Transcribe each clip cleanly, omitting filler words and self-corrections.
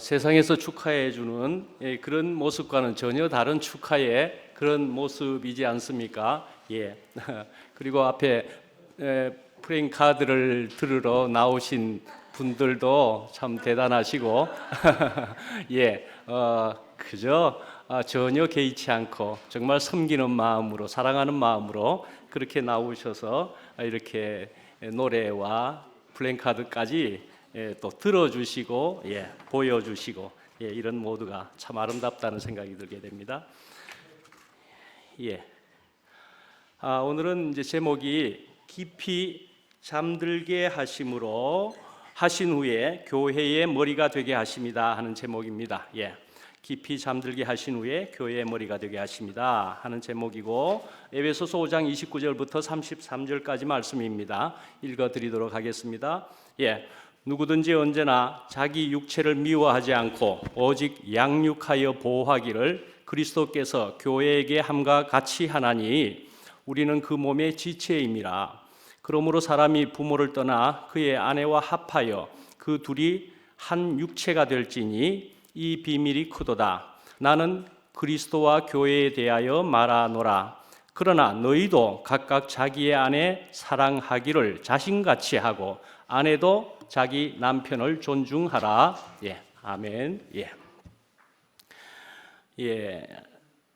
세상에서 축하해 주는 그런 모습과는 전혀 다른 축하의 그런 모습이지 않습니까? 예. 그리고 앞에 프레임 카드를 들으러 나오신 분들도 참 대단하시고, 예, 그저 전혀 개의치 않고 정말 섬기는 마음으로, 사랑하는 마음으로 그렇게 나오셔서 이렇게 노래와 플랜카드까지 또 들어주시고, 보여주시고, 이런 모두가 참 아름답다는 생각이 들게 됩니다. 오늘은 이제 제목이 깊이 잠들게 하심으로 하신 후에 교회의 머리가 되게 하십니다 하는 제목입니다. 깊이 잠들게 하신 후에 교회의 머리가 되게 하십니다 하는 제목이고, 에베소서 5장 29절부터 33절까지 말씀입니다. 읽어드리도록 하겠습니다. 누구든지 언제나 자기 육체를 미워하지 않고 오직 양육하여 보호하기를 그리스도께서 교회에게 함과 같이 하나니 우리는 그 몸의 지체임이라. 그러므로 사람이 부모를 떠나 그의 아내와 합하여 그 둘이 한 육체가 될지니 이 비밀이 크도다. 나는 그리스도와 교회에 대하여 말하노라. 그러나 너희도 각각 자기의 아내 사랑하기를 자신같이 하고 아내도 자기 남편을 존중하라. 아멘.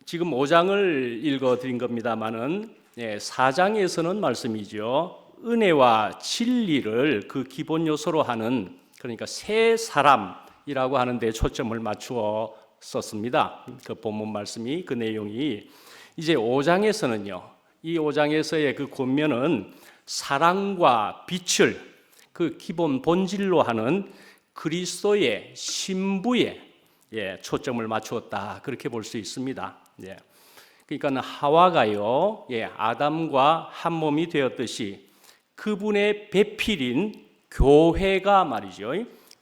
지금 5장을 읽어드린 겁니다만은 4장에서는 말씀이죠. 은혜와 진리를 그 기본 요소로 하는, 그러니까 새 사람이라고 하는 데 초점을 맞추어 썼습니다. 그 본문 말씀이, 그 내용이 이제 5장에서는요. 이 5장에서의 그 권면은 사랑과 빛을 그 기본 본질로 하는 그리스도의 신부에 초점을 맞추었다, 그렇게 볼 수 있습니다. 그러니까 하와가요, 아담과 한 몸이 되었듯이 그분의 배필인 교회가 말이죠,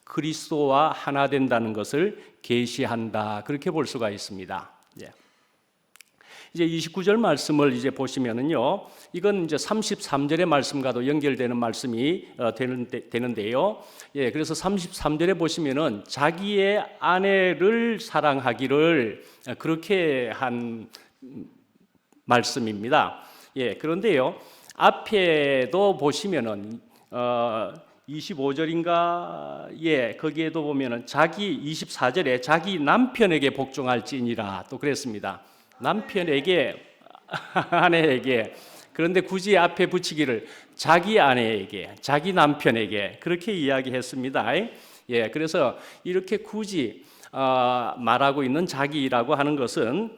그리스도와 하나 된다는 것을 계시한다, 그렇게 볼 수가 있습니다. 이제 29절 말씀을 이제 보시면은요, 이건 이제 33절의 말씀과도 연결되는 말씀이 되는데요. 그래서 33절에 보시면은 자기의 아내를 사랑하기를 그렇게 한 말씀입니다. 그런데요, 앞에도 보시면은 25절인가, 거기에도 보면은 24절에 자기 남편에게 복종할지니라 또 그랬습니다. 남편에게, 아내에게. 그런데 굳이 앞에 붙이기를 자기 아내에게, 자기 남편에게 그렇게 이야기했습니다. 그래서 이렇게 굳이 말하고 있는 자기라고 하는 것은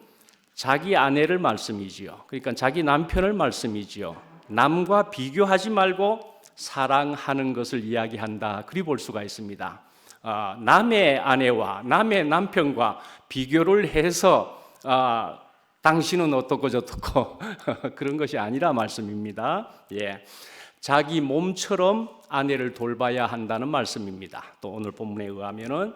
자기 아내를 말씀이지요. 그러니까 자기 남편을 말씀이지요. 남과 비교하지 말고 사랑하는 것을 이야기한다, 그리 볼 수가 있습니다. 남의 아내와 남의 남편과 비교를 해서 당신은 어떻고 저떻고 그런 것이 아니라 말씀입니다. 자기 몸처럼 아내를 돌봐야 한다는 말씀입니다. 또 오늘 본문에 의하면은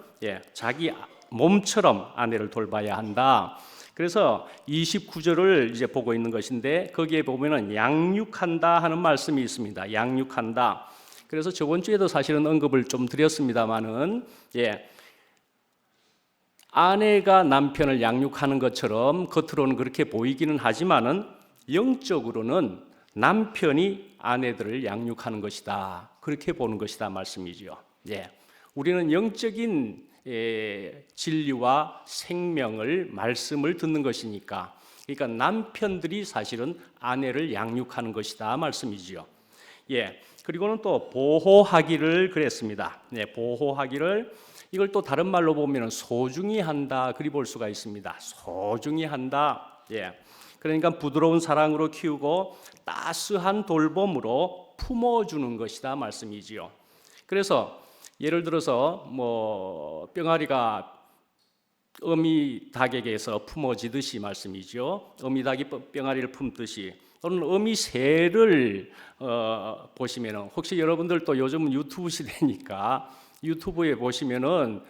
자기 몸처럼 아내를 돌봐야 한다. 그래서 29절을 이제 보고 있는 것인데, 거기에 보면은 양육한다 하는 말씀이 있습니다. 양육한다. 그래서 저번 주에도 사실은 언급을 좀 드렸습니다만은, 아내가 남편을 양육하는 것처럼 겉으로는 그렇게 보이기는 하지만은 영적으로는 남편이 아내들을 양육하는 것이다, 그렇게 보는 것이다 말씀이죠. 우리는 영적인 진리와 생명을, 말씀을 듣는 것이니까, 그러니까 남편들이 사실은 아내를 양육하는 것이다 말씀이지요. 그리고는 또 보호하기를 그랬습니다. 보호하기를, 이걸 또 다른 말로 보면 소중히 한다, 그리 볼 수가 있습니다. 소중히 한다. 그러니까 부드러운 사랑으로 키우고 따스한 돌봄으로 품어주는 것이다 말씀이지요. 그래서 예를 들어서 병아리가 어미 닭에게서 품어지듯이 말씀이죠. 어미 닭이 병아리를 품듯이, 또는 어미 새를 보시면은, 혹시 여러분들도 요즘은 유튜브 시대니까 유튜브에 보시면은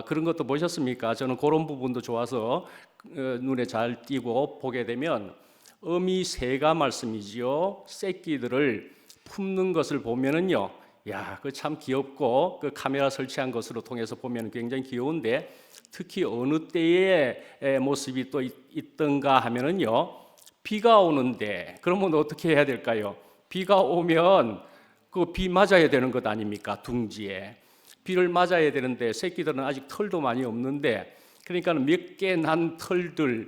그런 것도 보셨습니까? 저는 그런 부분도 좋아서 눈에 잘 띄고 보게 되면, 어미 새가 말씀이지요, 새끼들을 품는 것을 보면은요, 야, 그 참 귀엽고 그 카메라 설치한 것으로 통해서 보면 굉장히 귀여운데 특히 어느 때의 모습이 또 있던가 하면은요. 비가 오는데 그러면 어떻게 해야 될까요? 비가 오면 그 비 맞아야 되는 것 아닙니까? 둥지에 비를 맞아야 되는데 새끼들은 아직 털도 많이 없는데 그러니까 몇 개 난 털들이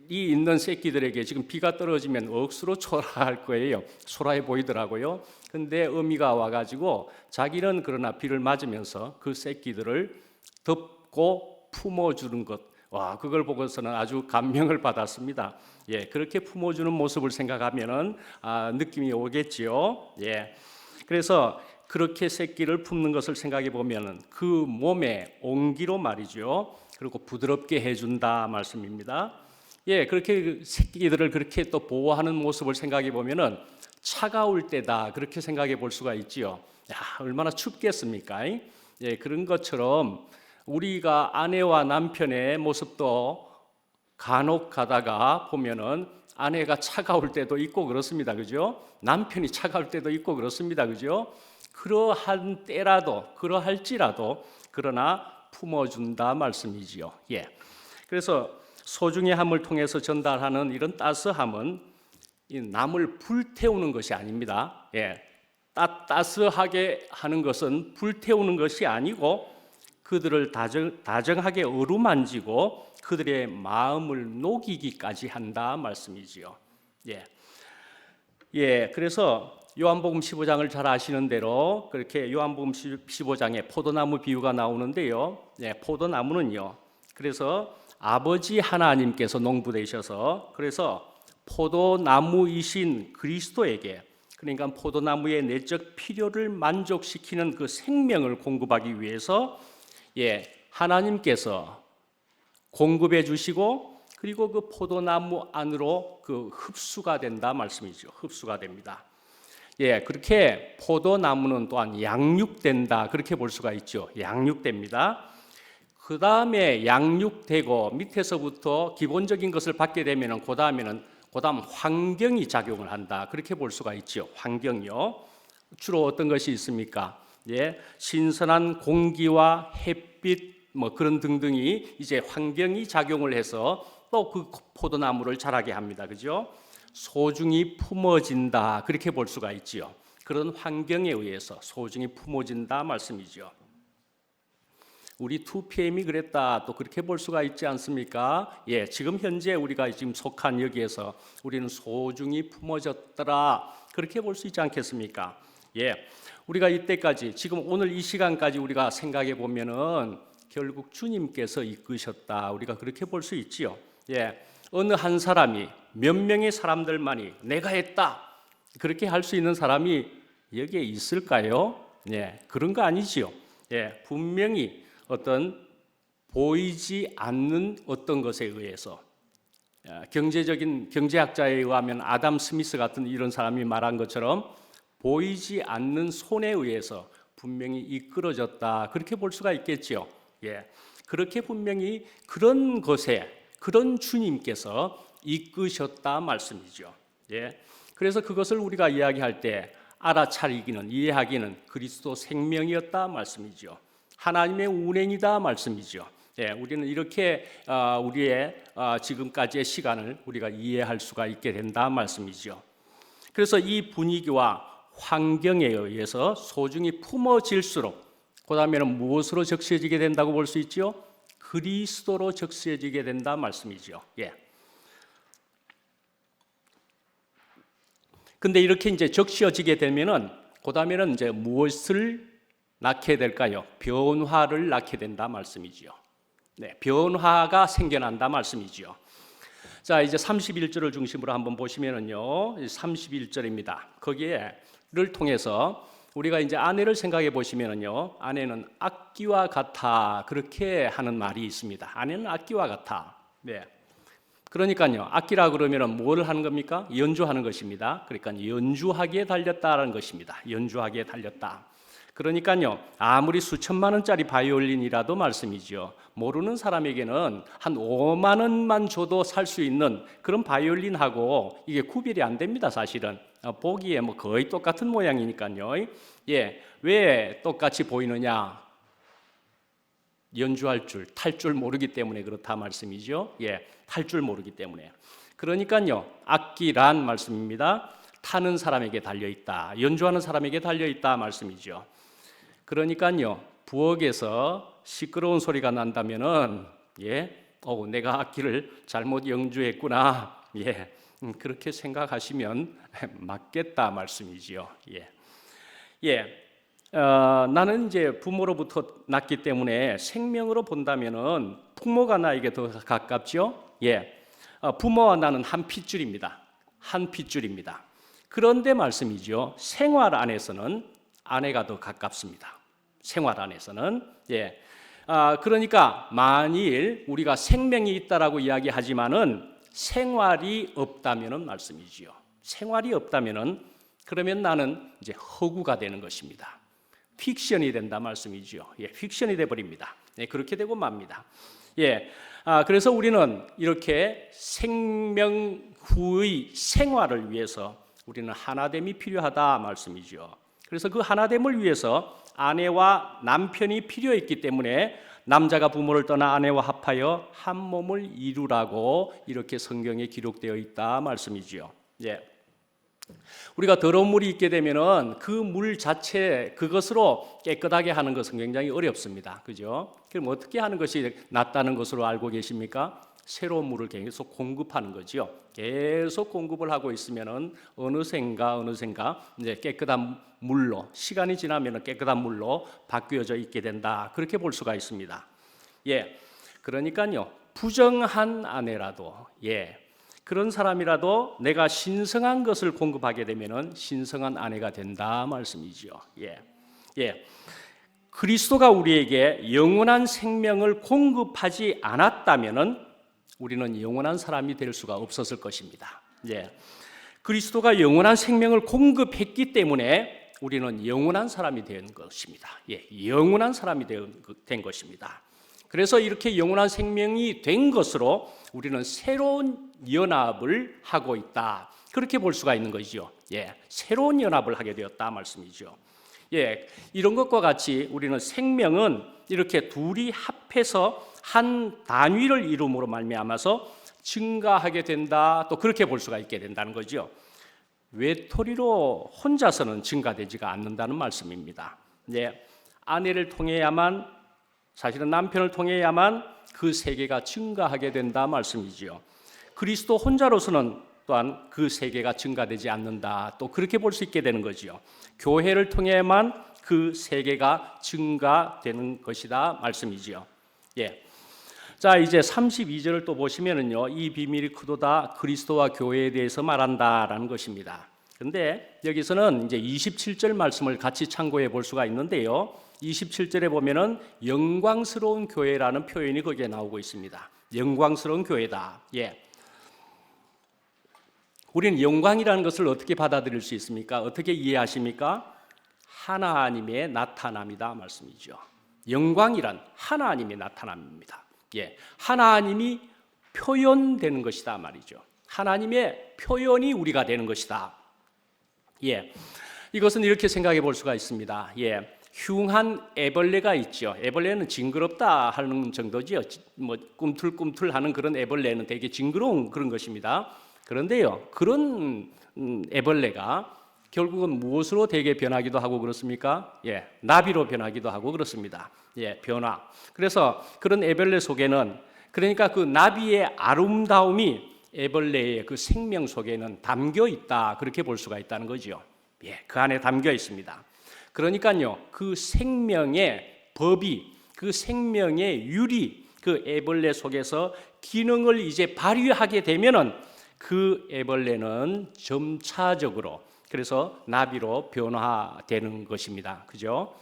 있는 새끼들에게 지금 비가 떨어지면 억수로 초라할 거예요. 초라해 보이더라고요. 근데 어미가 와가지고 자기는 그러나 비를 맞으면서 그 새끼들을 덮고 품어주는 것. 와, 그걸 보고서는 아주 감명을 받았습니다. 예, 그렇게 품어주는 모습을 생각하면은 느낌이 오겠지요. 예, 그래서 그렇게 새끼를 품는 것을 생각해 보면은 그 몸에 온기로 말이죠. 그리고 부드럽게 해준다 말씀입니다. 예, 그렇게 새끼들을 그렇게 또 보호하는 모습을 생각해 보면은 차가울 때다 그렇게 생각해 볼 수가 있지요. 야, 얼마나 춥겠습니까? 예, 그런 것처럼 우리가 아내와 남편의 모습도 간혹 가다가 보면은 아내가 차가울 때도 있고 그렇습니다. 그죠? 남편이 차가울 때도 있고 그렇습니다. 그죠? 그러한 때라도 그러할지라도 그러나 품어준다 말씀이지요. 예. 그래서 소중의함을 통해서 전달하는 이런 따스함은 이 남을 불태우는 것이 아닙니다. 예. 따스하게 하는 것은 불태우는 것이 아니고 그들을 다정하게 어루만지고 그들의 마음을 녹이기까지 한다 말씀이지요. 예. 예. 그래서 요한복음 15장을 잘 아시는 대로 그렇게 요한복음 15장에 포도나무 비유가 나오는데요. 예, 포도나무는요. 그래서 아버지 하나님께서 농부되셔서 그래서 포도나무이신 그리스도에게 그러니까 포도나무의 내적 필요를 만족시키는 그 생명을 공급하기 위해서 예, 하나님께서 공급해 주시고 그리고 그 포도나무 안으로 그 흡수가 된다 말씀이죠. 흡수가 됩니다. 예, 그렇게 포도나무는 또한 양육된다 그렇게 볼 수가 있죠. 양육됩니다. 그 다음에 양육되고 밑에서부터 기본적인 것을 받게 되면은 그 다음에는 그다음 환경이 작용을 한다 그렇게 볼 수가 있죠. 환경이요. 주로 어떤 것이 있습니까? 예, 신선한 공기와 햇빛 뭐 그런 등등이 이제 환경이 작용을 해서 또 그 포도나무를 자라게 합니다. 그죠? 소중히 품어진다 그렇게 볼 수가 있지요. 그런 환경에 의해서 소중히 품어진다 말씀이죠. 우리 2PM이 그랬다 또 그렇게 볼 수가 있지 않습니까? 예, 지금 현재 우리가 지금 속한 여기에서 우리는 소중히 품어졌더라 그렇게 볼 수 있지 않겠습니까? 예, 우리가 이때까지 지금 오늘 이 시간까지 우리가 생각해 보면은 결국 주님께서 이끄셨다 우리가 그렇게 볼 수 있지요. 예, 어느 한 사람이 몇 명의 사람들만이 내가 했다 그렇게 할 수 있는 사람이 여기에 있을까요? 예, 그런 거 아니지요. 예, 분명히 어떤 보이지 않는 어떤 것에 의해서 경제적인 경제학자에 의하면 아담 스미스 같은 이런 사람이 말한 것처럼 보이지 않는 손에 의해서 분명히 이끌어졌다 그렇게 볼 수가 있겠지요. 예, 그렇게 분명히 그런 것에 그런 주님께서 이끄셨다 말씀이죠. 예, 그래서 그것을 우리가 이야기할 때 알아차리기는 이해하기는 그리스도 생명이었다 말씀이죠. 하나님의 운행이다 말씀이죠. 예, 우리는 이렇게 우리의 지금까지의 시간을 우리가 이해할 수가 있게 된다 말씀이죠. 그래서 이 분위기와 환경에 의해서 소중히 품어질수록 그 다음에는 무엇으로 적시해지게 된다고 볼 수 있죠? 그리스도로 적시해지게 된다 말씀이죠. 예. 근데 이렇게 이제 적시어지게 되면은 그 다음에는 이제 무엇을 낳게 될까요? 변화를 낳게 된다 말씀이지요. 네, 변화가 생겨난다 말씀이지요. 자, 이제 31절을 중심으로 한번 보시면은요, 31절입니다. 거기에를 통해서 우리가 이제 아내를 생각해 보시면은요, 아내는 악기와 같아 그렇게 하는 말이 있습니다. 아내는 악기와 같아. 네. 그러니까요, 악기라 그러면은 뭘 하는 겁니까? 연주하는 것입니다. 그러니까 연주하기에 달렸다라는 것입니다. 연주하기에 달렸다. 그러니까요, 아무리 수천만 원짜리 바이올린이라도 말씀이죠. 모르는 사람에게는 한 5만 원만 줘도 살 수 있는 그런 바이올린하고 이게 구별이 안 됩니다, 사실은. 보기에 뭐 거의 똑같은 모양이니까요. 예, 왜 똑같이 보이느냐? 연주할 줄, 탈 줄 모르기 때문에 그렇다 말씀이죠. 예, 탈 줄 모르기 때문에. 그러니까요, 악기란 말씀입니다. 타는 사람에게 달려 있다. 연주하는 사람에게 달려 있다 말씀이죠. 그러니까요, 부엌에서 시끄러운 소리가 난다면은 내가 악기를 잘못 연주했구나. 그렇게 생각하시면 맞겠다 말씀이지요. 나는 이제 부모로부터 났기 때문에 생명으로 본다면은 부모가 나에게 더 가깝죠. 부모와 나는 한 핏줄입니다. 한 핏줄입니다. 그런데 말씀이죠. 생활 안에서는 아내가 더 가깝습니다. 생활 안에서는 그러니까 만일 우리가 생명이 있다라고 이야기하지만은 생활이 없다면은 말씀이지요. 생활이 없다면은 그러면 나는 이제 허구가 되는 것입니다. 픽션이 된다 말씀이죠. 픽션이 돼 버립니다. 그렇게 되고 맙니다. 그래서 우리는 이렇게 생명 후의 생활을 위해서 우리는 하나됨이 필요하다 말씀이죠. 그래서 그 하나됨을 위해서 아내와 남편이 필요했기 때문에 남자가 부모를 떠나 아내와 합하여 한 몸을 이루라고 이렇게 성경에 기록되어 있다 말씀이죠. 우리가 더러운 물이 있게 되면은 그 물 자체 그것으로 깨끗하게 하는 것은 굉장히 어렵습니다. 그죠? 그럼 어떻게 하는 것이 낫다는 것으로 알고 계십니까? 새로운 물을 계속 공급하는 거죠. 계속 공급을 하고 있으면은 어느샌가 이제 깨끗한 물로 시간이 지나면 깨끗한 물로 바뀌어져 있게 된다. 그렇게 볼 수가 있습니다. 그러니까요. 부정한 아내라도 그런 사람이라도 내가 신성한 것을 공급하게 되면은 신성한 아내가 된다 말씀이죠. 그리스도가 우리에게 영원한 생명을 공급하지 않았다면은 우리는 영원한 사람이 될 수가 없었을 것입니다. 그리스도가 영원한 생명을 공급했기 때문에 우리는 영원한 사람이 된 것입니다. 영원한 사람이 된 것입니다. 그래서 이렇게 영원한 생명이 된 것으로 우리는 새로운 연합을 하고 있다. 그렇게 볼 수가 있는 것이죠. 새로운 연합을 하게 되었다 말씀이죠. 이런 것과 같이 우리는 생명은 이렇게 둘이 합해서 한 단위를 이룸으로 말미암아서 증가하게 된다. 또 그렇게 볼 수가 있게 된다는 거죠. 외톨이로 혼자서는 증가되지가 않는다는 말씀입니다. 아내를 통해야만, 사실은 남편을 통해야만 그 세계가 증가하게 된다 말씀이지요. 그리스도 혼자로서는 또한 그 세계가 증가되지 않는다. 또 그렇게 볼 수 있게 되는 거지요. 교회를 통해야만 그 세계가 증가되는 것이다 말씀이지요. 자, 이제 32절을 또 보시면은요, 이 비밀이 크도다 그리스도와 교회에 대해서 말한다라는 것입니다. 그런데 여기서는 이제 27절 말씀을 같이 참고해 볼 수가 있는데요. 27절에 보면은 영광스러운 교회라는 표현이 거기에 나오고 있습니다. 영광스러운 교회다. 우리는 영광이라는 것을 어떻게 받아들일 수 있습니까? 어떻게 이해하십니까? 하나님의 나타남이다 말씀이죠. 영광이란 하나님의 나타남입니다. 하나님이 표현되는 것이다 말이죠. 하나님의 표현이 우리가 되는 것이다. 이것은 이렇게 생각해 볼 수가 있습니다. 흉한 애벌레가 있죠. 애벌레는 징그럽다 하는 정도지요. 뭐 꿈틀꿈틀하는 그런 애벌레는 되게 징그러운 그런 것입니다. 그런데요, 그런 애벌레가 결국은 무엇으로 되게 변하기도 하고 그렇습니까? 나비로 변하기도 하고 그렇습니다. 변화. 그래서 그런 애벌레 속에는, 그러니까 그 나비의 아름다움이 애벌레의 그 생명 속에는 담겨 있다. 그렇게 볼 수가 있다는 거죠. 그 안에 담겨 있습니다. 그러니까요, 그 생명의 법이, 그 생명의 율이 그 애벌레 속에서 기능을 이제 발휘하게 되면은 그 애벌레는 점차적으로, 그래서 나비로 변화되는 것입니다. 그죠?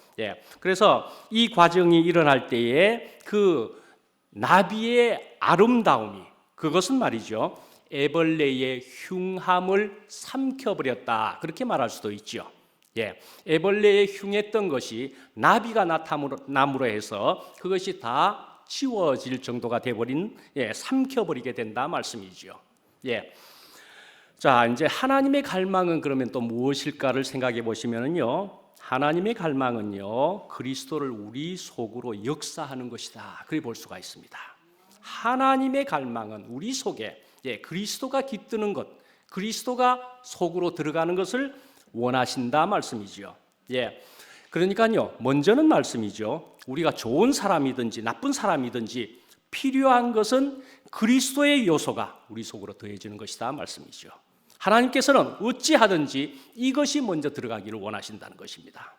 그래서 이 과정이 일어날 때에 그 나비의 아름다움이, 그것은 말이죠, 애벌레의 흉함을 삼켜버렸다. 그렇게 말할 수도 있죠. 애벌레에 흉했던 것이 나비가 나타남으로 해서 그것이 다 지워질 정도가 돼버린, 삼켜버리게 된다 말씀이죠. 자, 이제 하나님의 갈망은 그러면 또 무엇일까를 생각해 보시면요, 하나님의 갈망은요, 그리스도를 우리 속으로 역사하는 것이다, 그렇게 볼 수가 있습니다. 하나님의 갈망은 우리 속에 그리스도가 깃드는 것, 그리스도가 속으로 들어가는 것을 원하신다 말씀이죠. 그러니까요, 먼저는 말씀이죠. 우리가 좋은 사람이든지 나쁜 사람이든지 필요한 것은 그리스도의 요소가 우리 속으로 더해지는 것이다 말씀이죠. 하나님께서는 어찌하든지 이것이 먼저 들어가기를 원하신다는 것입니다.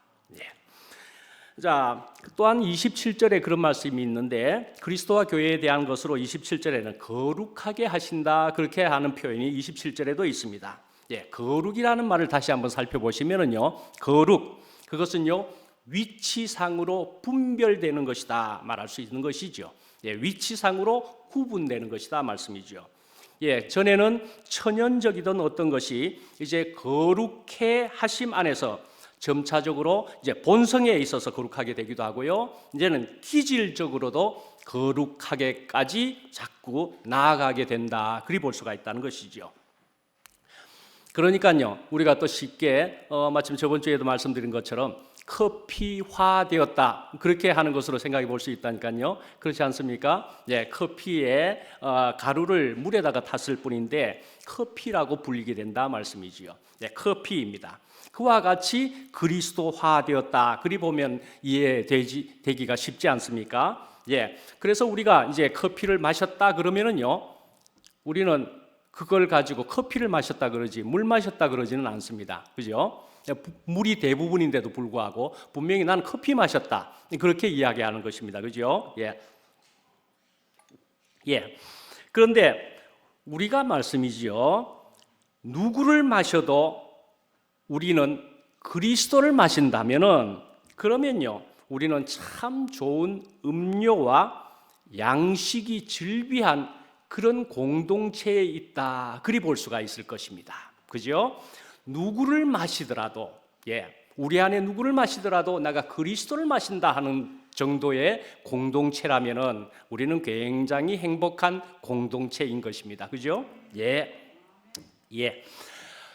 자, 또한 27절에 그런 말씀이 있는데, 그리스도와 교회에 대한 것으로 27절에는 거룩하게 하신다, 그렇게 하는 표현이 27절에도 있습니다. 거룩이라는 말을 다시 한번 살펴보시면은요, 거룩, 그것은요, 위치상으로 분별되는 것이다 말할 수 있는 것이죠. 위치상으로 구분되는 것이다 말씀이죠. 전에는 천연적이던 어떤 것이 이제 거룩해 하심 안에서 점차적으로 이제 본성에 있어서 거룩하게 되기도 하고요, 이제는 기질적으로도 거룩하게까지 자꾸 나아가게 된다, 그리 볼 수가 있다는 것이죠. 그러니까요, 우리가 또 쉽게 마침 저번 주에도 말씀드린 것처럼 커피화되었다, 그렇게 하는 것으로 생각해 볼 수 있다니까요. 그렇지 않습니까? 커피에 가루를 물에다가 탔을 뿐인데 커피라고 불리게 된다 말씀이지요. 커피입니다. 그와 같이 그리스도화되었다, 그리 보면 이해되기가 쉽지 않습니까? 그래서 우리가 이제 커피를 마셨다 그러면은요, 우리는 그걸 가지고 커피를 마셨다 그러지 물 마셨다 그러지는 않습니다. 그죠? 물이 대부분인데도 불구하고 분명히 나는 커피 마셨다, 그렇게 이야기하는 것입니다. 그죠? 그런데 우리가 말씀이지요, 누구를 마셔도 우리는 그리스도를 마신다면은, 그러면요, 우리는 참 좋은 음료와 양식이 즐비한 그런 공동체에 있다, 그리 볼 수가 있을 것입니다. 그죠? 누구를 마시더라도, 우리 안에 누구를 마시더라도 내가 그리스도를 마신다 하는 정도의 공동체라면은 우리는 굉장히 행복한 공동체인 것입니다. 그죠?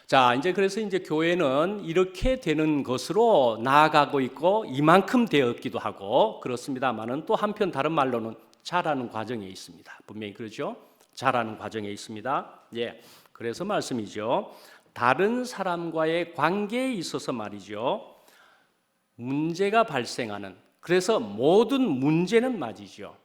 자, 이제 그래서 이제 교회는 이렇게 되는 것으로 나아가고 있고 이만큼 되었기도 하고 그렇습니다만은, 또 한편 다른 말로는 자라는 과정에 있습니다. 분명히 그렇죠? 자라는 과정에 있습니다. 그래서 말씀이죠. 다른 사람과의 관계에 있어서 말이죠, 문제가 발생하는, 그래서 모든 문제는 말이죠,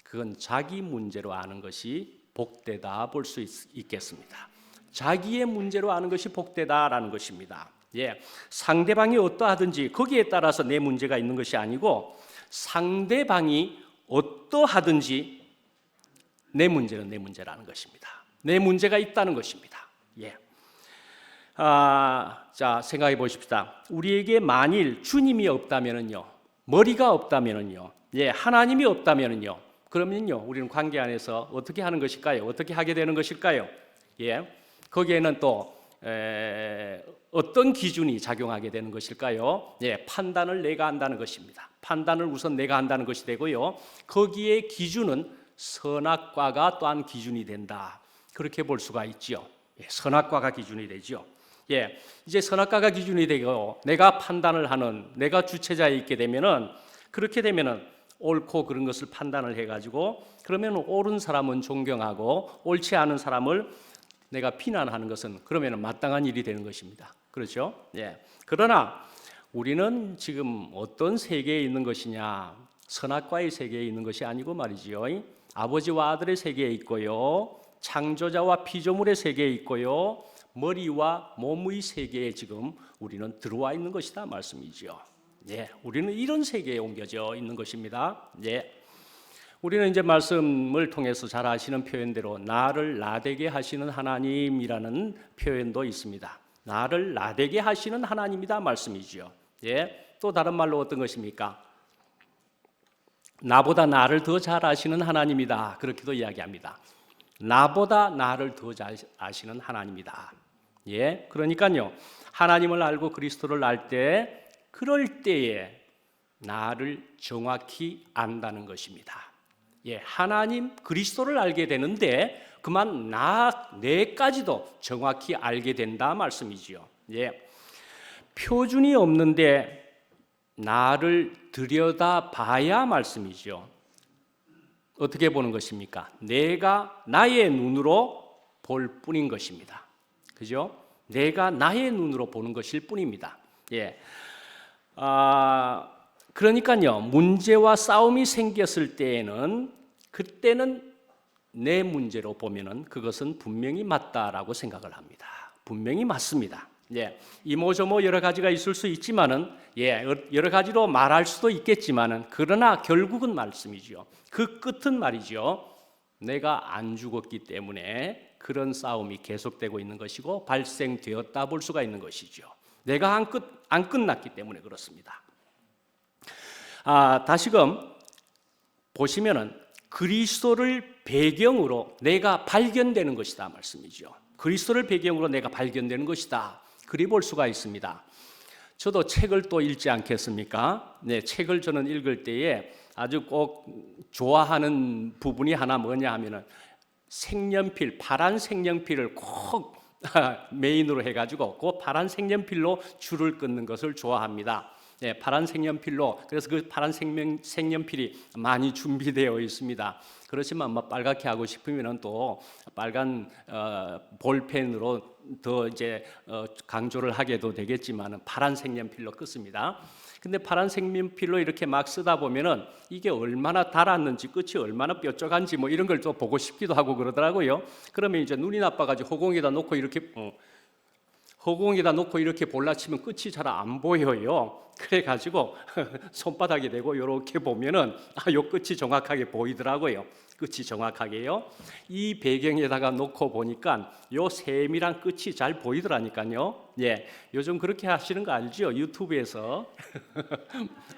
그건 자기 문제로 아는 것이 복되다 볼 수 있겠습니다. 자기의 문제로 아는 것이 복되다라는 것입니다. 상대방이 어떠하든지 거기에 따라서 내 문제가 있는 것이 아니고, 상대방이 어떠하든지 내 문제는 내 문제라는 것입니다. 내 문제가 있다는 것입니다. 자, 생각해 보십시다. 우리에게 만일 주님이 없다면은요, 머리가 없다면은요, 하나님이 없다면은요, 그러면요, 우리는 관계 안에서 어떻게 하는 것일까요? 어떻게 하게 되는 것일까요? 거기에는 또 어떤 기준이 작용하게 되는 것일까요? 판단을 내가 한다는 것입니다. 판단을 우선 내가 한다는 것이 되고요, 거기에 기준은 선악과가 또한 기준이 된다, 그렇게 볼 수가 있죠. 선악과가 기준이 되죠. 이제 선악과가 기준이 되고 내가 판단을 하는, 내가 주체자에 있게 되면은, 그렇게 되면은 옳고 그런 것을 판단을 해가지고, 그러면 옳은 사람은 존경하고 옳지 않은 사람을 내가 비난하는 것은 그러면 마땅한 일이 되는 것입니다. 그렇죠? 그러나 우리는 지금 어떤 세계에 있는 것이냐, 선악과의 세계에 있는 것이 아니고 말이지요, 아버지와 아들의 세계에 있고요, 창조자와 피조물의 세계에 있고요, 머리와 몸의 세계에 지금 우리는 들어와 있는 것이다 말씀이죠. 우리는 이런 세계에 옮겨져 있는 것입니다. 우리는 이제 말씀을 통해서 잘 아시는 표현대로 나를 나되게 하시는 하나님이라는 표현도 있습니다. 나를 나되게 하시는 하나님이다 말씀이죠. 또 다른 말로 어떤 것입니까? 나보다 나를 더 잘 아시는 하나님이다, 그렇게도 이야기합니다. 나보다 나를 더 잘 아시는 하나님이다. 예, 그러니까요. 하나님을 알고 그리스도를 알 때, 그럴 때에 나를 정확히 안다는 것입니다. 예, 하나님 그리스도를 알게 되는데 그만 내까지도 정확히 알게 된다 말씀이지요. 예, 표준이 없는데 나를 들여다봐야 말씀이죠. 어떻게 보는 것입니까? 내가 나의 눈으로 볼 뿐인 것입니다. 그죠? 내가 나의 눈으로 보는 것일 뿐입니다. 예. 그러니까요, 문제와 싸움이 생겼을 때에는, 그때는 내 문제로 보면은 그것은 분명히 맞다라고 생각을 합니다. 분명히 맞습니다. 예, 이모저모 여러 가지가 있을 수 있지만은, 예, 여러 가지로 말할 수도 있겠지만은, 그러나 결국은 말씀이죠. 그 끝은 말이죠. 내가 안 죽었기 때문에 그런 싸움이 계속되고 있는 것이고 발생되었다 볼 수가 있는 것이죠. 내가 안 끝났기 때문에 그렇습니다. 다시금 보시면은 그리스도를 배경으로 내가 발견되는 것이다 말씀이죠. 그리스도를 배경으로 내가 발견되는 것이다. 그리 볼 수가 있습니다. 저도 책을 또 읽지 않겠습니까? 네, 책을 저는 읽을 때에 아주 꼭 좋아하는 부분이 하나 뭐냐 하면은 색연필, 파란 색연필을 꼭 메인으로 해가지고 그 파란 색연필로 줄을 끊는 것을 좋아합니다. 네, 파란 색연필로, 그래서 그 파란 색연필이 많이 준비되어 있습니다. 그렇지만 뭐 빨갛게 하고 싶으면 또 빨간 볼펜으로 더 이제 강조를 하게도 되겠지만은 파란 색연필로 끊습니다. 근데 파란 색연필로 이렇게 막 쓰다 보면은 이게 얼마나 달았는지, 끝이 얼마나 뾰족한지 뭐 이런 걸 또 보고 싶기도 하고 그러더라고요. 그러면 이제 눈이 나빠가지고 허공에다 놓고 이렇게 볼라치면 끝이 잘 안 보여요. 그래가지고 손바닥에 대고 이렇게 보면은 요 끝이 정확하게 보이더라고요. 끝이 정확하게요. 이 배경에다가 놓고 보니까 요 세밀한 끝이 잘 보이더라니까요. 예, 요즘 그렇게 하시는 거 알죠? 유튜브에서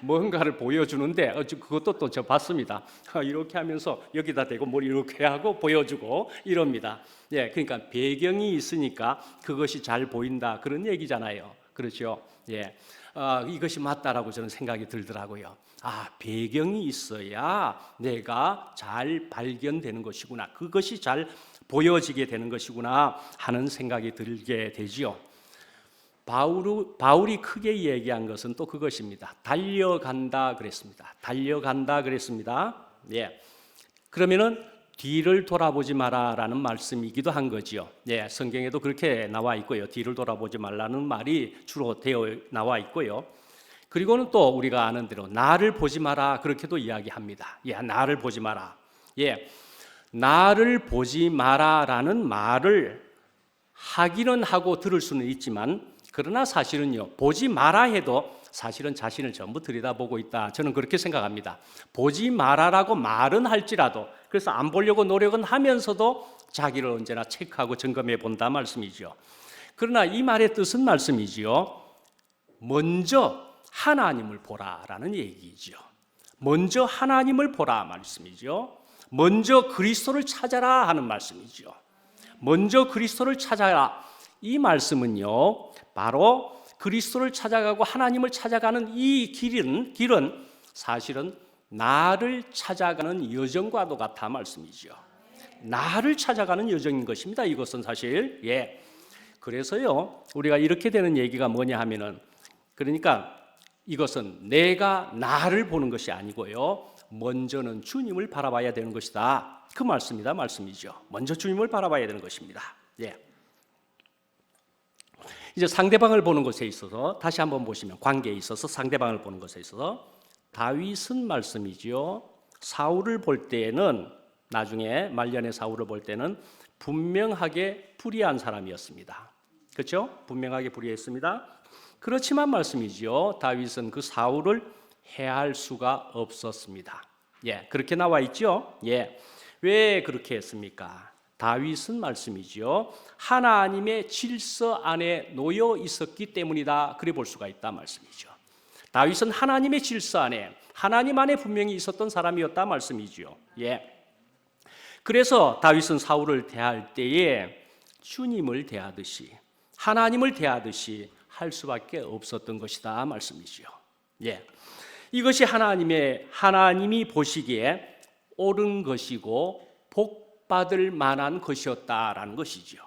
뭔가를 보여주는데 그것도 또 저 봤습니다. 이렇게 하면서 여기다 대고 뭘 이렇게 하고 보여주고 이럽니다. 예, 그러니까 배경이 있으니까 그것이 잘 보인다 그런 얘기잖아요. 그렇죠? 예, 이것이 맞다라고 저는 생각이 들더라고요. 배경이 있어야 내가 잘 발견되는 것이구나. 그것이 잘 보여지게 되는 것이구나 하는 생각이 들게 되지요. 바울이 크게 얘기한 것은 또 그것입니다. 달려간다 그랬습니다. 달려간다 그랬습니다. 예. 그러면은 뒤를 돌아보지 마라라는 말씀이기도 한 거지요. 예, 성경에도 그렇게 나와 있고요. 뒤를 돌아보지 말라는 말이 주로 되어 나와 있고요. 그리고는 또 우리가 아는 대로 나를 보지 마라 그렇게도 이야기합니다. 예, 나를 보지 마라. 예, 나를 보지 마라라는 말을 하기는 하고 들을 수는 있지만, 그러나 사실은요, 보지 마라 해도 사실은 자신을 전부 들여다보고 있다. 저는 그렇게 생각합니다. 보지 마라라고 말은 할지라도, 그래서 안 보려고 노력은 하면서도 자기를 언제나 체크하고 점검해 본다 말씀이죠. 그러나 이 말의 뜻은 말씀이지요. 먼저 하나님을 보라라는 얘기죠. 먼저 하나님을 보라 말씀이죠. 먼저 그리스도를 찾아라 하는 말씀이죠. 먼저 그리스도를 찾아라. 이 말씀은요, 바로 그리스도를 찾아가고 하나님을 찾아가는 이 길은 사실은 나를 찾아가는 여정과도 같아 말씀이죠. 나를 찾아가는 여정인 것입니다. 이것은 사실. 예. 그래서요, 우리가 이렇게 되는 얘기가 뭐냐 하면은, 그러니까 이것은 내가 나를 보는 것이 아니고요, 먼저는 주님을 바라봐야 되는 것이다. 그 말씀이죠. 먼저 주님을 바라봐야 되는 것입니다. 예. 이제 상대방을 보는 것에 있어서 다시 한번 보시면, 관계에 있어서 상대방을 보는 것에 있어서 다윗은 말씀이지요. 사울을 볼 때에는, 나중에 말년의 사울을 볼 때는 분명하게 불의한 사람이었습니다. 그렇죠? 분명하게 불의했습니다. 그렇지만 말씀이지요. 다윗은 그 사울을 해할 수가 없었습니다. 예, 그렇게 나와 있죠. 예, 왜 그렇게 했습니까? 다윗은 말씀이지요. 하나님의 질서 안에 놓여 있었기 때문이다. 그래 볼 수가 있다 말씀이죠. 다윗은 하나님의 질서 안에, 하나님 안에 분명히 있었던 사람이었다 말씀이지요. 예. 그래서 다윗은 사울을 대할 때에 주님을 대하듯이, 하나님을 대하듯이 할 수밖에 없었던 것이다 말씀이지요. 예. 이것이 하나님이 보시기에 옳은 것이고 복 받을 만한 것이었다라는 것이지요.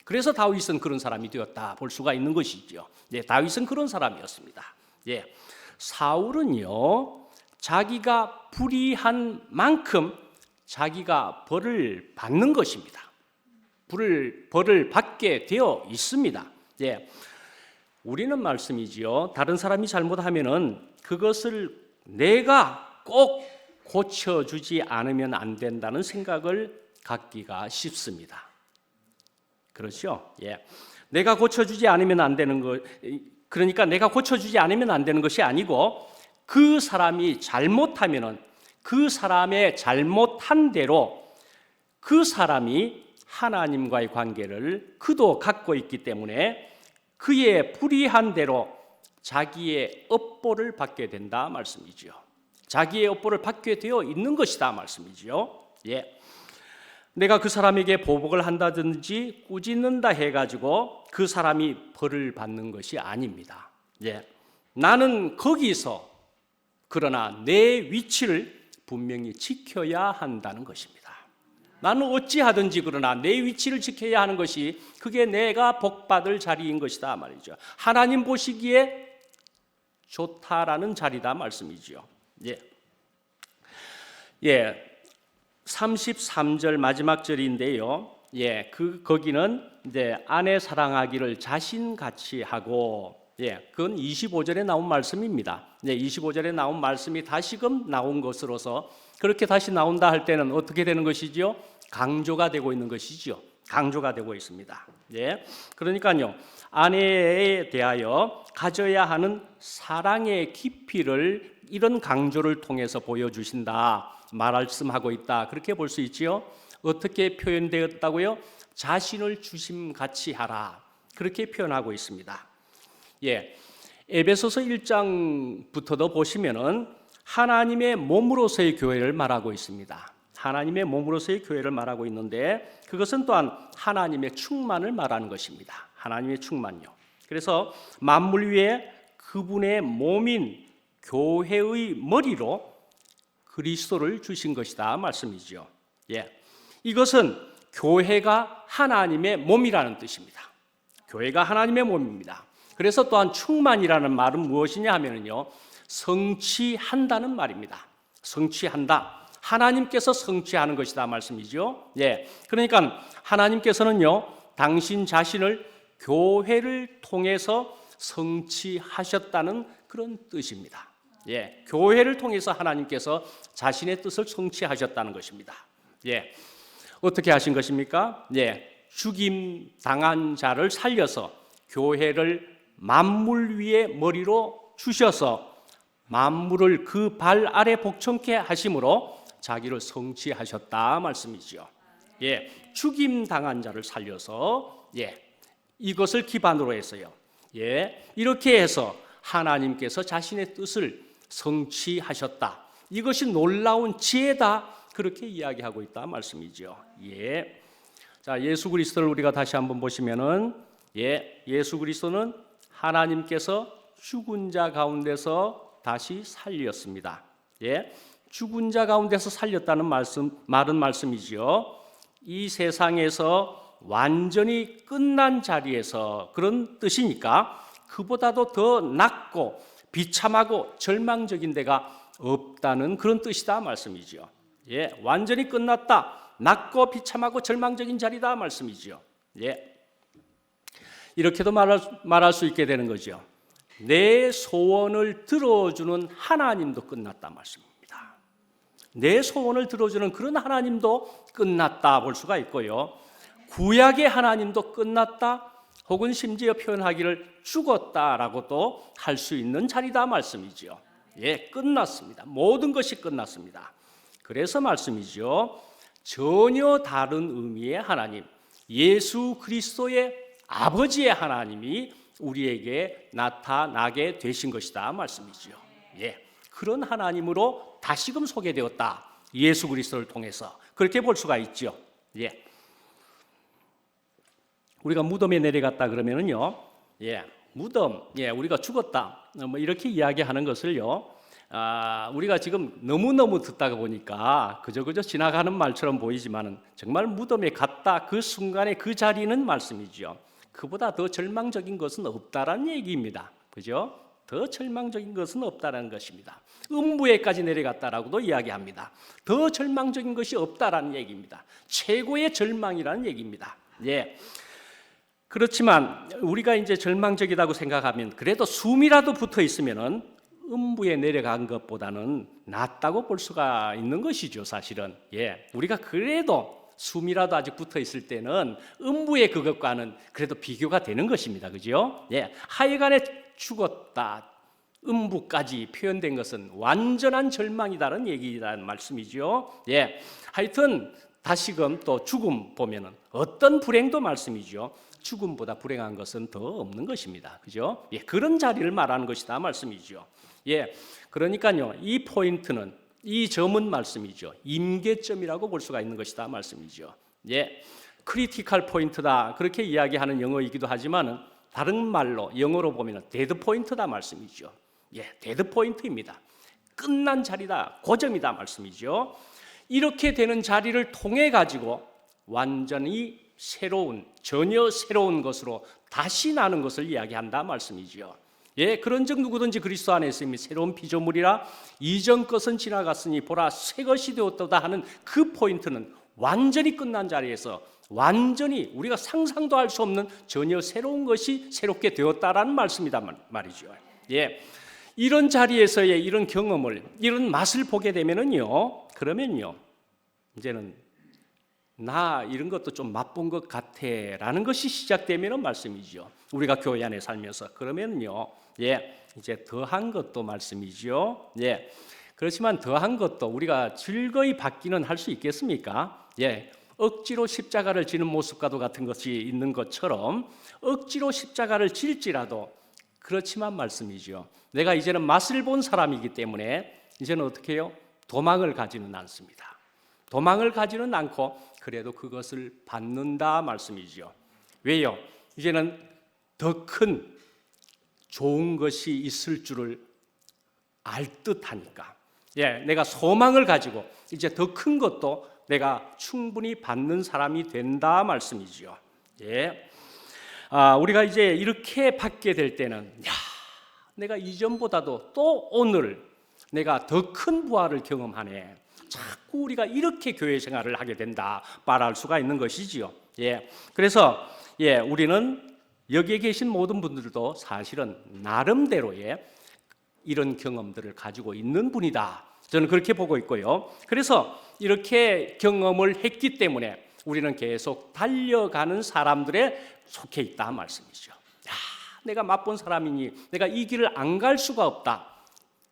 그래서 다윗은 그런 사람이 되었다 볼 수가 있는 것이지요. 예, 다윗은 그런 사람이었습니다. 예. 사울은요, 자기가 불의한 만큼 자기가 벌을 받는 것입니다. 벌을 받게 되어 있습니다. 예. 우리는 말씀이지요. 다른 사람이 잘못하면은 그것을 내가 꼭 고쳐주지 않으면 안 된다는 생각을 갖기가 쉽습니다. 그렇죠? 예. 내가 고쳐주지 않으면 안 되는 것, 그러니까 내가 고쳐주지 않으면 안 되는 것이 아니고 그 사람이 잘못하면은 그 사람의 잘못한 대로 그 사람이 하나님과의 관계를 그도 갖고 있기 때문에 그의 불의한 대로 자기의 업보를 받게 된다 말씀이지요. 자기의 업보를 받게 되어 있는 것이다 말씀이지요. 예. 내가 그 사람에게 보복을 한다든지 꾸짖는다 해가지고 그 사람이 벌을 받는 것이 아닙니다. 예. 나는 거기서 그러나 내 위치를 분명히 지켜야 한다는 것입니다. 나는 어찌하든지 그러나 내 위치를 지켜야 하는 것이 그게 내가 복받을 자리인 것이다 말이죠. 하나님 보시기에 좋다라는 자리다 말씀이지요. 예. 예. 33절 마지막 절인데요. 예. 거기는 이제 아내 사랑하기를 자신같이 하고, 예. 그건 25절에 나온 말씀입니다. 예. 25절에 나온 말씀이 다시금 나온 것으로서 그렇게 다시 나온다 할 때는 어떻게 되는 것이지요? 강조가 되고 있는 것이지요. 강조가 되고 있습니다. 예. 그러니까요. 아내에 대하여 가져야 하는 사랑의 깊이를 이런 강조를 통해서 보여주신다. 말씀하고 있다. 그렇게 볼 수 있지요. 어떻게 표현되었다고요? 자신을 주심같이 하라. 그렇게 표현하고 있습니다. 예. 에베소서 1장부터도 보시면은 하나님의 몸으로서의 교회를 말하고 있습니다. 하나님의 몸으로서의 교회를 말하고 있는데 그것은 또한 하나님의 충만을 말하는 것입니다. 하나님의 충만요. 그래서 만물 위에 그분의 몸인 교회의 머리로 그리스도를 주신 것이다 말씀이죠. 예. 이것은 교회가 하나님의 몸이라는 뜻입니다. 교회가 하나님의 몸입니다. 그래서 또한 충만이라는 말은 무엇이냐 하면요. 성취한다는 말입니다. 성취한다. 하나님께서 성취하는 것이다 말씀이죠. 예. 그러니까 하나님께서는요, 당신 자신을 교회를 통해서 성취하셨다는 그런 뜻입니다. 예. 교회를 통해서 하나님께서 자신의 뜻을 성취하셨다는 것입니다. 예. 어떻게 하신 것입니까? 예. 죽임 당한 자를 살려서 교회를 만물 위의 머리로 주셔서 만물을 그 발 아래 복종케 하심으로 자기를 성취하셨다 말씀이지요. 예, 죽임 당한 자를 살려서 이것을 기반으로 해서요. 예, 이렇게 해서 하나님께서 자신의 뜻을 성취하셨다. 이것이 놀라운 지혜다. 그렇게 이야기하고 있다 말씀이지요. 예. 자, 예수 그리스도를 우리가 다시 한번 보시면은 예수 그리스도는 하나님께서 죽은 자 가운데서 다시 살렸습니다. 예. 죽은 자 가운데서 살렸다는 말씀이지요. 이 세상에서 완전히 끝난 자리에서 그런 뜻이니까 그보다도 더 낮고 비참하고 절망적인 데가 없다는 그런 뜻이다 말씀이지요. 예, 완전히 끝났다. 낮고 비참하고 절망적인 자리다 말씀이지요. 예. 이렇게도 말할 수 있게 되는 거죠. 내 소원을 들어주는 하나님도 끝났다 말씀입니다. 내 소원을 들어주는 그런 하나님도 끝났다 볼 수가 있고요. 구약의 하나님도 끝났다 혹은 심지어 표현하기를 죽었다라고도 할 수 있는 자리다 말씀이지요. 예, 끝났습니다. 모든 것이 끝났습니다. 그래서 말씀이죠. 전혀 다른 의미의 하나님, 예수 그리스도의 아버지의 하나님이 우리에게 나타나게 되신 것이다 말씀이지요. 예, 그런 하나님으로 다시금 소개되었다. 예수 그리스도를 통해서 그렇게 볼 수가 있죠. 예. 우리가 무덤에 내려갔다 그러면은요, 무덤, 우리가 죽었다, 뭐 이렇게 이야기하는 것을요, 우리가 지금 너무너무 듣다가 보니까 그저 지나가는 말처럼 보이지만은 정말 무덤에 갔다 그 순간에 그 자리는 말씀이죠. 그보다 더 절망적인 것은 없다라는 얘기입니다. 그죠? 더 절망적인 것은 없다라는 것입니다. 음부에까지 내려갔다라고도 이야기합니다. 더 절망적인 것이 없다라는 얘기입니다. 최고의 절망이라는 얘기입니다. 그렇지만 우리가 이제 절망적이라고 생각하면 그래도 숨이라도 붙어 있으면은 음부에 내려간 것보다는 낫다고 볼 수가 있는 것이죠, 사실은. 우리가 그래도 숨이라도 아직 붙어 있을 때는 음부의 그것과는 그래도 비교가 되는 것입니다. 그죠? 하여간에 죽었다, 음부까지 표현된 것은 완전한 절망이다라는 얘기라는 말씀이죠. 하여튼 다시금 또 죽음 보면은 어떤 불행도 말씀이죠. 죽음보다 불행한 것은 더 없는 것입니다. 그죠? 그런 자리를 말하는 것이다 말씀이죠. 그러니까요, 이 포인트는, 이 점은 말씀이죠. 임계점이라고 볼 수가 있는 것이다 말씀이죠. 크리티컬 포인트다 그렇게 이야기하는 영어이기도 하지만은 다른 말로 영어로 보면은 데드 포인트다 말씀이죠. 데드 포인트입니다. 끝난 자리다, 고점이다 말씀이죠. 이렇게 되는 자리를 통해 가지고 완전히 새로운, 전혀 새로운 것으로 다시 나는 것을 이야기한다 말씀이죠. 그런즉 누구든지 그리스도 안에 있으면 새로운 피조물이라 이전 것은 지나갔으니 보라 새 것이 되었도다 하는 그 포인트는 완전히 끝난 자리에서 완전히 우리가 상상도 할 수 없는 전혀 새로운 것이 새롭게 되었다라는 말씀이다 말이죠. 이런 자리에서의 이런 경험을, 이런 맛을 보게 되면은요, 그러면요, 이제는 나 이런 것도 좀 맛본 것 같아라는 것이 시작되면은 말씀이죠. 우리가 교회 안에 살면서 그러면요, 이제 더한 것도 말씀이죠. 그렇지만 더한 것도 우리가 즐거이 받기는 할 수 있겠습니까? 억지로 십자가를 지는 모습과도 같은 것이 있는 것처럼 억지로 십자가를 질지라도 그렇지만 말씀이죠. 내가 이제는 맛을 본 사람이기 때문에 이제는 어떻게 해요? 도망을 가지는 않습니다. 도망을 가지는 않고 그래도 그것을 받는다 말씀이죠. 왜요? 이제는 더 큰 좋은 것이 있을 줄을 알 듯하니까. 내가 소망을 가지고 이제 더 큰 것도 내가 충분히 받는 사람이 된다 말씀이죠. 우리가 이제 이렇게 받게 될 때는 내가 이전보다도 또 오늘 내가 더 큰 부활을 경험하네. 자꾸 우리가 이렇게 교회 생활을 하게 된다 말할 수가 있는 것이지요. 그래서 우리는 여기에 계신 모든 분들도 사실은 나름대로의 이런 경험들을 가지고 있는 분이다. 저는 그렇게 보고 있고요. 그래서 이렇게 경험을 했기 때문에 우리는 계속 달려가는 사람들에 속해 있다 말씀이죠. 내가 맛본 사람이니 내가 이 길을 안 갈 수가 없다.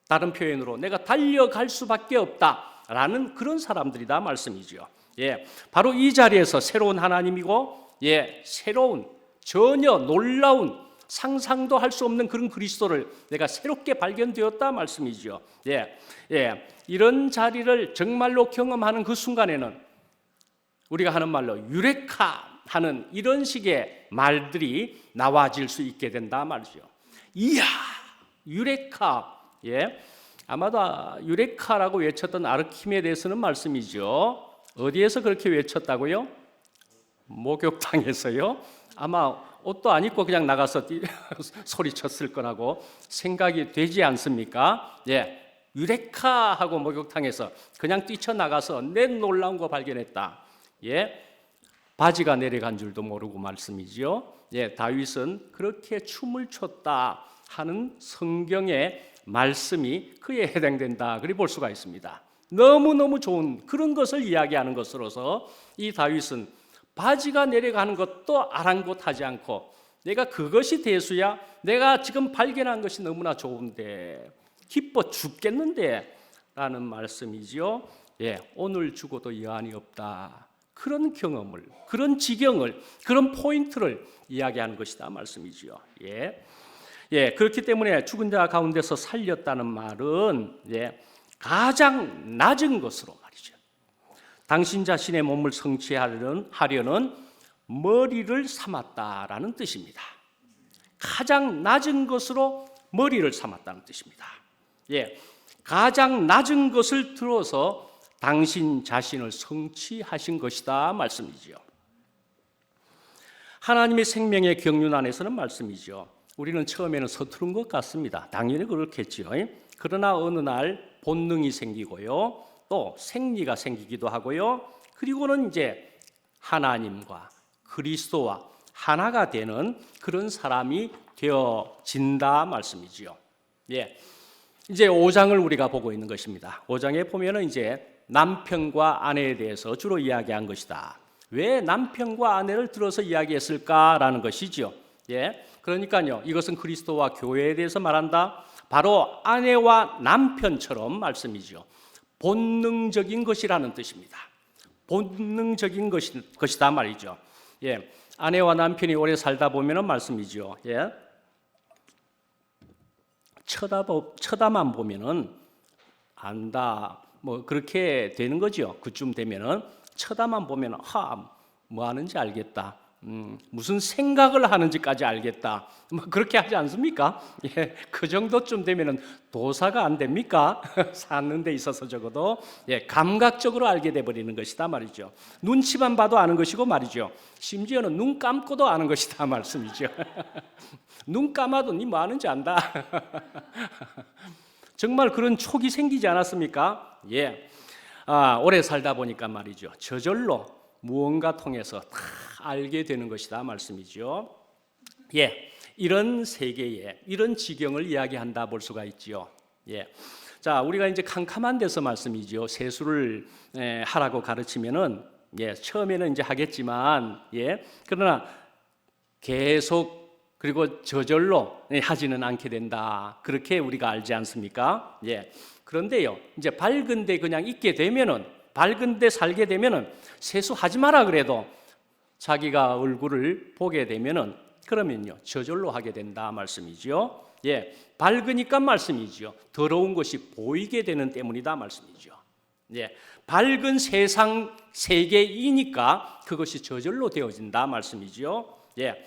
다른 표현으로 내가 달려갈 수밖에 없다라는 그런 사람들이다 말씀이죠. 바로 이 자리에서 새로운 하나님이고 새로운 전혀 놀라운 상상도 할 수 없는 그런 그리스도를 내가 새롭게 발견되었다 말씀이죠. 이런 자리를 정말로 경험하는 그 순간에는 우리가 하는 말로 유레카 하는 이런 식의 말들이 나와질 수 있게 된다 말이죠. 이야, 유레카. 아마도 유레카라고 외쳤던 아르키메데스는 말씀이죠. 어디에서 그렇게 외쳤다고요? 목욕탕에서요. 아마 옷도 안 입고 그냥 나가서 소리쳤을 거라고 생각이 되지 않습니까? 유레카 하고 목욕탕에서 그냥 뛰쳐나가서 내 놀라운 거 발견했다. 바지가 내려간 줄도 모르고 말씀이죠. 다윗은 그렇게 춤을 췄다 하는 성경의 말씀이 그에 해당된다 그리 볼 수가 있습니다. 너무너무 좋은 그런 것을 이야기하는 것으로서 이 다윗은 바지가 내려가는 것도 아랑곳하지 않고 내가 그것이 대수야, 내가 지금 발견한 것이 너무나 좋은데 기뻐 죽겠는데 라는 말씀이죠. 오늘 죽어도 여한이 없다. 그런 경험을, 그런 지경을, 그런 포인트를 이야기하는 것이다 말씀이죠. 그렇기 때문에 죽은 자 가운데서 살렸다는 말은 가장 낮은 것으로 말이죠. 당신 자신의 몸을 성취하려는 머리를 삼았다라는 뜻입니다. 가장 낮은 것으로 머리를 삼았다는 뜻입니다. 예, 가장 낮은 것을 들어서 당신 자신을 성취하신 것이다 말씀이지요. 하나님의 생명의 경륜 안에서는 말씀이죠. 우리는 처음에는 서투른 것 같습니다. 당연히 그렇겠지요. 그러나 어느 날 본능이 생기고요, 또 생리가 생기기도 하고요, 그리고는 이제 하나님과 그리스도와 하나가 되는 그런 사람이 되어진다 말씀이지요. 예, 이제 5장을 우리가 보고 있는 것입니다. 5장에 보면은 이제 남편과 아내에 대해서 주로 이야기한 것이다. 왜 남편과 아내를 들어서 이야기했을까라는 것이죠. 예, 그러니까요, 이것은 그리스도와 교회에 대해서 말한다. 바로 아내와 남편처럼 말씀이죠. 본능적인 것이라는 뜻입니다. 본능적인 것이다 말이죠. 예, 아내와 남편이 오래 살다 보면은 말씀이죠. 예, 쳐다만 보면은 안다, 뭐 그렇게 되는 거죠. 그쯤 되면은 쳐다만 보면 뭐 하는지 알겠다. 무슨 생각을 하는지까지 알겠다. 뭐 그렇게 하지 않습니까? 예, 그 정도쯤 되면은 도사가 안 됩니까? 사는 데 있어서 적어도 예, 감각적으로 알게 돼 버리는 것이다 말이죠. 눈치만 봐도 아는 것이고 말이죠. 심지어는 눈 감고도 아는 것이다 말씀이죠. 눈 감아도 니 뭐 하는지 안다. 정말 그런 촉이 생기지 않았습니까? 예. 오래 살다 보니까 말이죠. 저절로 무언가 통해서 다 알게 되는 것이다 말씀이죠. 예, 이런 세계에 이런 지경을 이야기한다 볼 수가 있지요. 예, 자, 우리가 이제 캄캄한 데서 말씀이죠. 세수를 하라고 가르치면은 예, 처음에는 이제 하겠지만 예, 그러나 계속 그리고 저절로 하지는 않게 된다. 그렇게 우리가 알지 않습니까? 예. 그런데요, 이제 밝은 데 그냥 있게 되면은, 밝은 데 살게 되면은 세수하지 마라 그래도 자기가 얼굴을 보게 되면은 그러면요, 저절로 하게 된다 말씀이죠. 예. 밝으니까 말씀이죠. 더러운 것이 보이게 되는 때문이다 말씀이죠. 예. 밝은 세상 세계이니까 그것이 저절로 되어진다 말씀이죠. 예.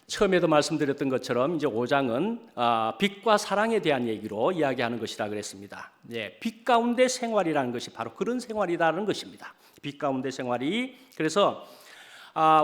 처음에도 말씀드렸던 것처럼 이제 5장은 빛과 사랑에 대한 얘기로 이야기하는 것이라 그랬습니다. 예, 빛 가운데 생활이라는 것이 바로 그런 생활이라는 것입니다. 빛 가운데 생활이 그래서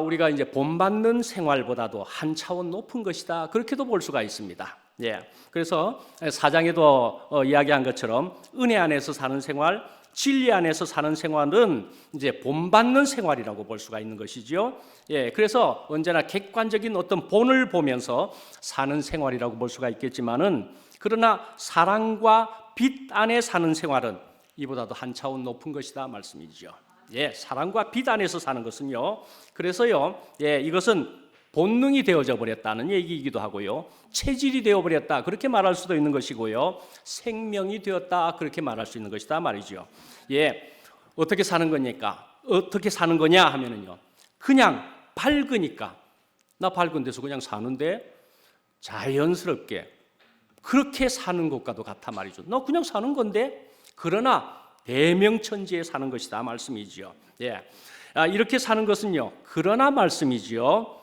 우리가 이제 본받는 생활보다도 한 차원 높은 것이다. 그렇게도 볼 수가 있습니다. 예, 그래서 4장에도 이야기한 것처럼 은혜 안에서 사는 생활, 진리 안에서 사는 생활은 이제 본받는 생활이라고 볼 수가 있는 것이죠. 예, 그래서 언제나 객관적인 어떤 본을 보면서 사는 생활이라고 볼 수가 있겠지만은 그러나 사랑과 빛 안에 사는 생활은 이보다도 한 차원 높은 것이다 말씀이죠. 예, 사랑과 빛 안에서 사는 것은요. 그래서요, 예, 이것은 본능이 되어져 버렸다는 얘기이기도 하고요. 체질이 되어 버렸다. 그렇게 말할 수도 있는 것이고요. 생명이 되었다. 그렇게 말할 수 있는 것이다 말이죠. 예. 어떻게 사는 거니까? 어떻게 사는 거냐 하면은요. 그냥 밝으니까 나 밝은 데서 그냥 사는데 자연스럽게 그렇게 사는 것과도 같아 말이죠. 너 그냥 사는 건데 그러나 대명천지에 사는 것이다 말씀이지요. 예. 이렇게 사는 것은요. 그러나 말씀이지요.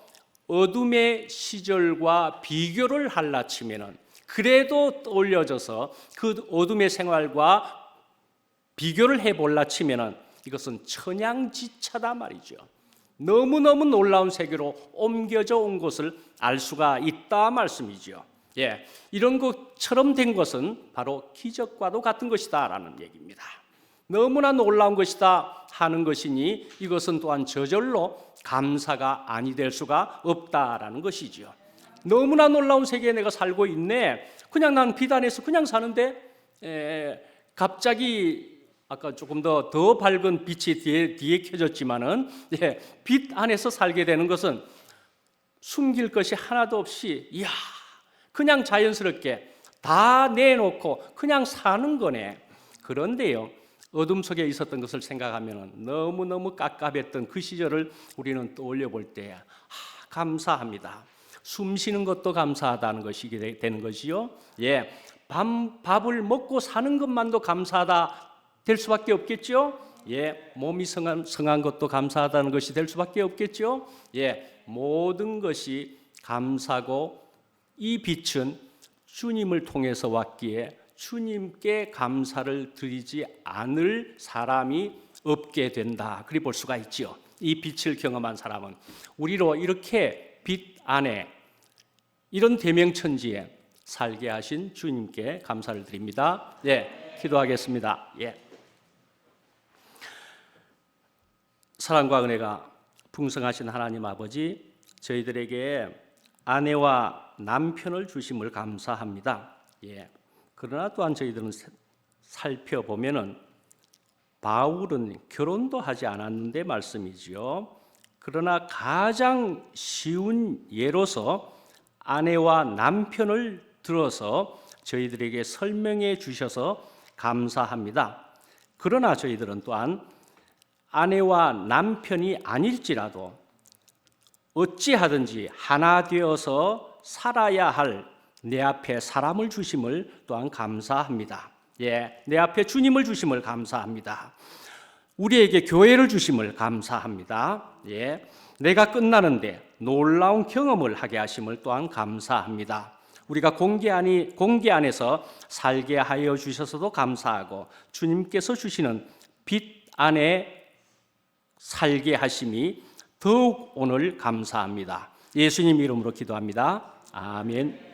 어둠의 시절과 비교를 할라 치면은 그래도 떠올려져서 그 어둠의 생활과 비교를 해볼라 치면은 이것은 천양지차다 말이죠. 너무너무 놀라운 세계로 옮겨져 온 것을 알 수가 있다 말씀이죠. 예, 이런 것처럼 된 것은 바로 기적과도 같은 것이다라는 얘기입니다. 너무나 놀라운 것이다 하는 것이니 이것은 또한 저절로 감사가 아니 될 수가 없다라는 것이죠. 너무나 놀라운 세계에 내가 살고 있네. 그냥 난 빛 안에서 그냥 사는데 갑자기 아까 조금 더 밝은 빛이 뒤에 켜졌지만은 빛 안에서 살게 되는 것은 숨길 것이 하나도 없이 이야 그냥 자연스럽게 다 내놓고 그냥 사는 거네. 그런데요. 어둠 속에 있었던 것을 생각하면 너무너무 깝깝했던 그 시절을 우리는 떠올려 볼 때 감사합니다. 숨 쉬는 것도 감사하다는 것이 되는 것이요. 예, 밥을 먹고 사는 것만도 감사하다 될 수밖에 없겠죠. 예, 몸이 성한 것도 감사하다는 것이 될 수밖에 없겠죠. 예, 모든 것이 감사고 이 빛은 주님을 통해서 왔기에 주님께 감사를 드리지 않을 사람이 없게 된다. 그리 볼 수가 있죠. 이 빛을 경험한 사람은 우리로 이렇게 빛 안에 이런 대명천지에 살게 하신 주님께 감사를 드립니다. 예, 기도하겠습니다. 예. 사랑과 은혜가 풍성하신 하나님 아버지, 저희들에게 아내와 남편을 주심을 감사합니다. 예. 그러나 또한 저희들은 살펴보면은 바울은 결혼도 하지 않았는데 말씀이지요. 그러나 가장 쉬운 예로서 아내와 남편을 들어서 저희들에게 설명해 주셔서 감사합니다. 그러나 저희들은 또한 아내와 남편이 아닐지라도 어찌하든지 하나 되어서 살아야 할 내 앞에 사람을 주심을 또한 감사합니다. 예, 내 앞에 주님을 주심을 감사합니다. 우리에게 교회를 주심을 감사합니다. 예, 내가 끝나는데 놀라운 경험을 하게 하심을 또한 감사합니다. 우리가 공개 안에서 살게 하여 주셔서도 감사하고 주님께서 주시는 빛 안에 살게 하심이 더욱 오늘 감사합니다. 예수님 이름으로 기도합니다. 아멘.